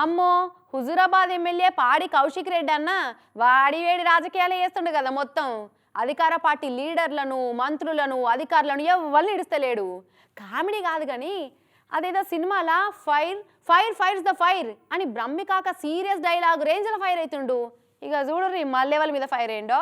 అమ్మో హుజూరాబాద్ ఎమ్మెల్యే పాడి కౌశిక్ రెడ్డి అన్న వాడి వేడి రాజకీయాలు చేస్తుండు కదా మొత్తం. అధికార పార్టీ లీడర్లను మంత్రులను అధికారులను ఎవరిని ఇడుస్తలేడు. కామెడీ కాదు కానీ అదేదో సినిమాలా fire fire fires the fire అని బ్రహ్మికాక సీరియస్ డైలాగ్ రేంజ్లో ఫైర్ అవుతుండు. ఇక చూడరు మళ్ళీ లెవెల్ మీద ఫైర్ అయ్యిండో.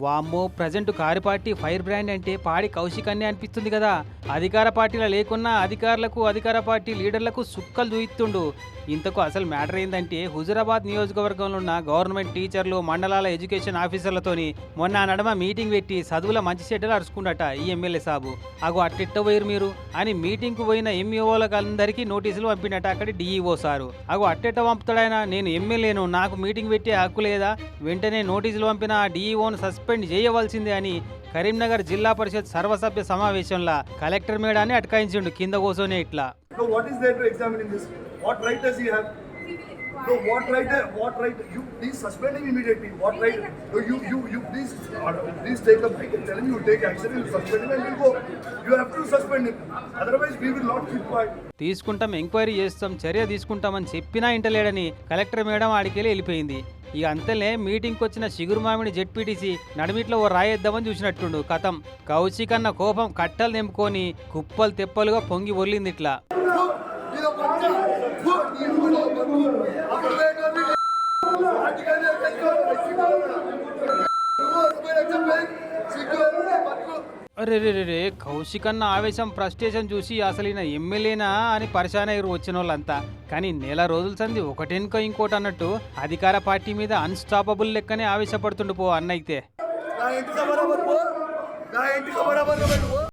వామ్మో present car party fire brand అంటే పాడి కౌశిక్ అనే అనిపిస్తుంది కదా. అధికార పార్టీలో లేకున్నా అధికారులకు అధికార పార్టీ లీడర్లకు సుక్కలు దూయిస్తుండు. ఇంతకు అసలు మ్యాటర్ ఏంటంటే హుజూరాబాద్ నియోజకవర్గంలో ఉన్న గవర్నమెంట్ టీచర్లు మండలాల ఎడ్యుకేషన్ ఆఫీసర్లతోని మొన్న నడమ మీటింగ్ పెట్టి చదువుల మంచి చెడ్డలు అరుచుకుండట ఈ ఎమ్మెల్యే సాబు. అగు అట్టిట్ట పోయారు మీరు అని మీటింగ్కు పోయిన ఎంఈఓలకు అందరికీ నోటీసులు పంపినట్ట అక్కడి డిఈఓ సారు. అగు అట్టెట్ట పంపుతాడైనా నేను ఎమ్మెల్యేను నాకు మీటింగ్ పెట్టే హక్కు లేదా, వెంటనే నోటీసులు పంపిన డిఈఓను సస్పెండ్ చేయవలసిందే అని కరీంనగర్ జిల్లా పరిషత్ సర్వసభ్య సమావేశంలో కలెక్టర్ మేడాన్ని అటకాయించిండు కింద కూర్చొని ఇట్లా. So what is there to examine in this? What right does he have? So what right? You please suspend him immediately. What right? So you please take a break and tell him you take action and suspend him and we'll go. You have to suspend him. Otherwise we will not keep quiet. తీసుకుంటాం, enquiry చేస్తాం, చర్య తీసుకుంటామని చెప్పినా ఇంటలేడని collector madam ఆడికెళ్ళి వెళ్ళిపోయింది. ఇక అంతలే మీటింగ్కి వచ్చిన చిగురు మామిడి జెడ్పీటీసీ నడిమిట్లో ఓ రాయేద్దామని చూసినట్టుండు. కథం కౌశిక్ అన్న కోపం కట్టలు తెంపుకొని కుప్పలు తెప్పలుగా పొంగి ఒర్లింది ఇట్లా. అరే రే రే కౌశిక్ అన్న ఆవేశం ఫ్రస్ట్రేషన్ చూసి అసలు ఈయన ఎమ్మెల్యేనా అని పరిశాన ఎగురు వచ్చిన వాళ్ళంతా. కానీ నెల రోజుల సంది ఒకటెనుక ఇంకోటి అన్నట్టు అధికార పార్టీ మీద అన్స్టాపబుల్ లెక్కనే ఆవేశపడుతుండు పో అన్న అయితే.